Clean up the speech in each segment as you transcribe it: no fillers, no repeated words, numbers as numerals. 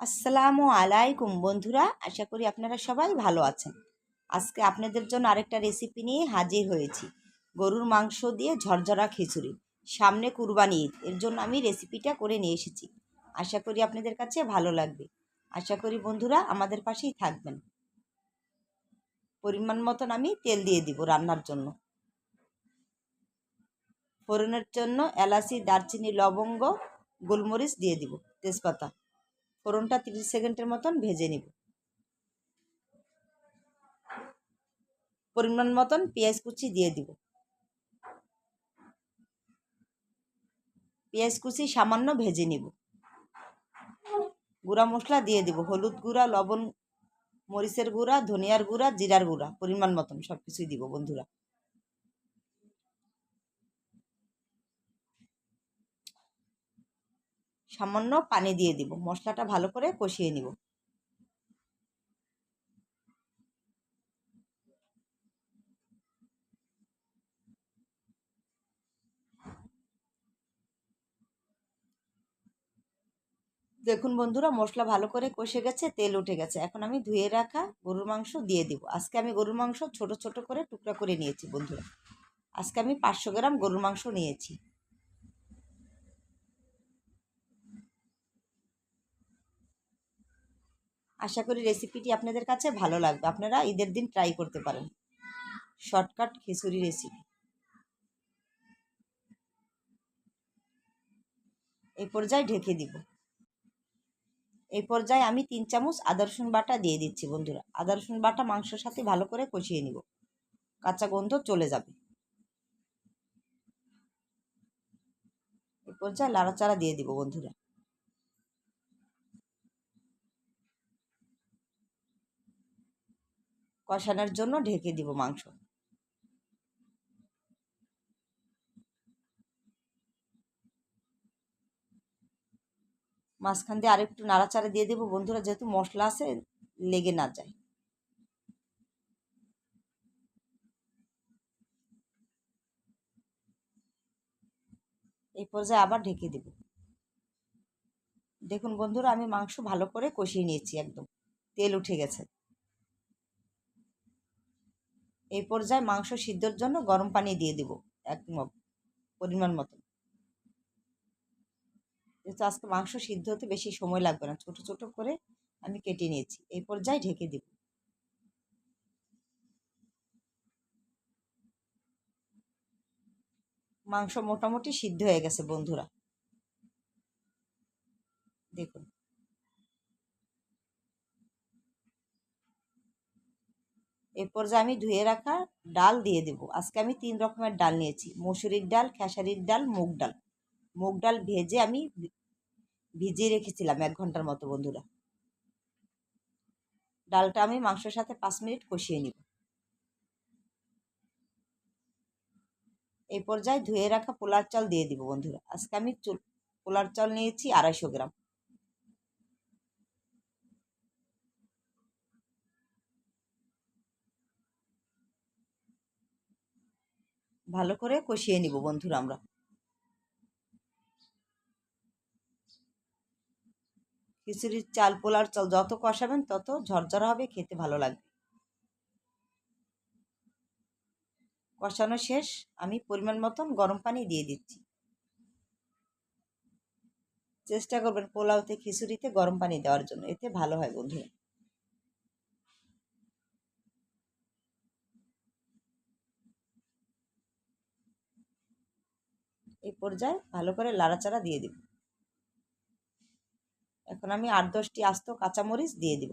আসসালামু আলাইকুম বন্ধুরা, আশা করি আপনারা সবাই ভালো আছেন। আজকে আপনাদের জন্য আরেকটা রেসিপি নিয়ে হাজির হয়েছি। গরুর মাংস দিয়ে ঝরঝরা খিচুড়ি। সামনে কুরবানি ঈদ, এর জন্য আমি রেসিপিটা করে নিয়ে এসেছি। আশা করি আপনাদের কাছে ভালো লাগবে। আশা করি বন্ধুরা আমাদের পাশেই থাকবেন। পরিমাণ মতন আমি তেল দিয়ে দিব রান্নার জন্য। ফোড়নের জন্য এলাচি, দারচিনি, লবঙ্গ, গোলমরিচ দিয়ে দিব, তেজপাতা। ফোড়নটা 30 সেকেন্ডের মতন ভেজে নিব। পরিমাণ মতন পেঁয়াজ কুচি দিয়ে দিব। পেঁয়াজ কুচি সামান্য ভেজে নিব। গুঁড়া মশলা দিয়ে দিব, হলুদ গুঁড়া, লবণ, মরিচের গুঁড়া, ধনিয়ার গুঁড়া, জিরার গুঁড়া, পরিমাণ মতন সব কিছুই দিব বন্ধুরা। সামান্য পানি দিয়ে দিব, মশলাটা ভালো করে কষিয়ে নিব। দেখুন বন্ধুরা, মশলা ভালো করে কষে গেছে, তেল উঠে গেছে। এখন আমি ধুয়ে রাখা গরুর মাংস দিয়ে দিব। আজকে আমি গরুর মাংস ছোট ছোট করে টুকরা করে নিয়েছি বন্ধুরা। আজকে আমি 500 গ্রাম গরুর মাংস নিয়েছি। আশা করি রেসিপিটি আপনাদের কাছে ভালো লাগবে। আপনারা ঈদের দিন ট্রাই করতে পারেন। শর্টকাট খিচুড়ি রেসিপি। এই পর্যায়ে ঢেকে দিব। এই পর্যায়ে আমি 3 চামচ আদা রসুন বাটা দিয়ে দিচ্ছি বন্ধুরা। আদা রসুন বাটা মাংসের সাথে ভালো করে কষিয়ে নিব, কাঁচা গন্ধ চলে যাবে। এই পর্যায়ে নাড়াচাড়া দিয়ে দিব বন্ধুরা। কষানোর জন্য ঢেকে দিব মাংস। মাঝখান দিয়ে আরেকটু নাড়াচাড়া দিয়ে দেবো বন্ধুরা, যেহেতু মশলা আছে লেগে না যায়। এই পর্যায়ে আবার ঢেকে দেব। দেখুন বন্ধুরা, আমি মাংস ভালো করে কষিয়ে নিয়েছি, একদম তেল উঠে গেছে। এই পর্যায়ে মাংস সিদ্ধর জন্য গরম পানি দিয়ে দেব, এক মগ পরিমাণ মতো। যেহেতু আজকে মাংস সিদ্ধ হতে বেশি সময় লাগবে না, ছোট ছোট করে আমি কেটে নিয়েছি। এই পর্যায়ে ঢেকে দেব। মাংস মোটামুটি সিদ্ধ হয়ে গেছে বন্ধুরা, দেখুন। এই পর্যায়ে আমি ধুয়ে রাখা ডাল দিয়ে দেব। আজকে আমি 3 রকমের ডাল নিয়েছি, মসুরির ডাল, খেসারির ডাল, মুগ ডাল। মুগ ডাল ভেজে আমি ভিজিয়ে রেখেছিলাম 1 ঘন্টার মতো বন্ধুরা। ডালটা আমি মাংসের সাথে 5 মিনিট কষিয়ে নিব। এই পর্যায়ে ধুয়ে রাখা পোলার চাল দিয়ে দিব বন্ধুরা। আজকে আমি পোলার চাল নিয়েছি 250 গ্রাম। ভালো করে কষিয়ে নিব বন্ধুরা আমরা। খিচুড়ির চাল, পোলার চাল যত কষাবেন তত ঝরঝরা হবে, খেতে ভালো লাগবে। কষানো শেষ, আমি পরিমাণ মতন গরম পানি দিয়ে দিচ্ছি। চেষ্টা করবেন পোলাওতে, খিচুড়িতে গরম পানি দেওয়ার জন্য, এতে ভালো হয় বন্ধুরা। এই পর্যায়ে ভালো করে লাড়াচাড়া দিয়ে দিব। এখন আমি 8-10টি আস্ত কাঁচামরিচ দিয়ে দিব।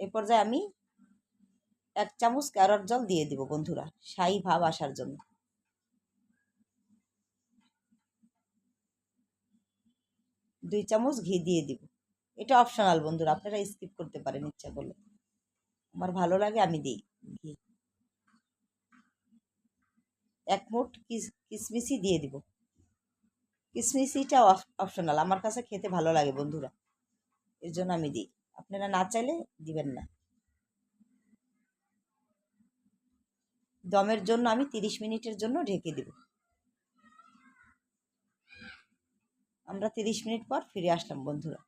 এই পর্যায়ে আমি 1 চামচ ক্যারট জল দিয়ে দিব বন্ধুরা, শাহী ভাব আসার জন্য। 2 চামচ ঘি দিয়ে দিব। এটা অপশনাল বন্ধুরা, আপনারা স্কিপ করতে পারেন ইচ্ছা করলে। আমার ভালো লাগে আমি দিই ঘি। 1 মুঠ কিশমিশি দিয়ে দিব। কিশমিশিটা অপশনাল, আমার কাছে খেতে ভালো লাগে বন্ধুরা। এর জন্য আমি দিই, আপনারা না চাইলে দিবেন না। দমের জন্য আমি 30 মিনিটের জন্য ঢেকে দেব। আমরা 30 মিনিট পর ফিরে আসলাম বন্ধুরা।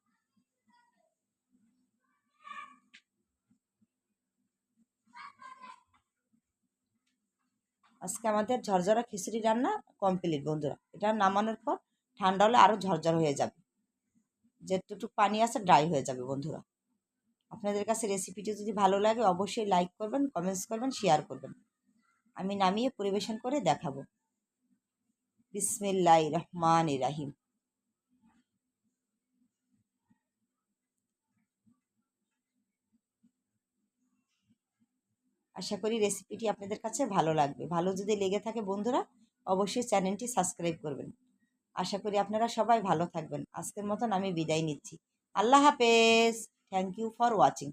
আজকে আমাদের ঝরঝরা খিচুড়ি রান্না কমপ্লিট বন্ধুরা। এটা নামানোর পর ঠান্ডা হলে আরও ঝরঝর হয়ে যাবে, যেটুকু পানি আছে ড্রাই হয়ে যাবে বন্ধুরা। আপনাদের কাছে রেসিপিটি যদি ভালো লাগে অবশ্যই লাইক করবেন, কমেন্টস করবেন, শেয়ার করবেন। আমি নামিয়ে পরিবেশন করে দেখাবো। বিসমিল্লাহির রহমানির রহিম। আশা করি রেসিপিটি আপনাদের কাছে ভালো লাগবে। ভালো যদি লেগে থাকে বন্ধুরা অবশ্যই চ্যানেলটি সাবস্ক্রাইব করবেন। আশা করি আপনারা সবাই ভালো থাকবেন। আজকের মতন আমি বিদায় নিচ্ছি। আল্লাহ হাফেজ। Thank you for watching.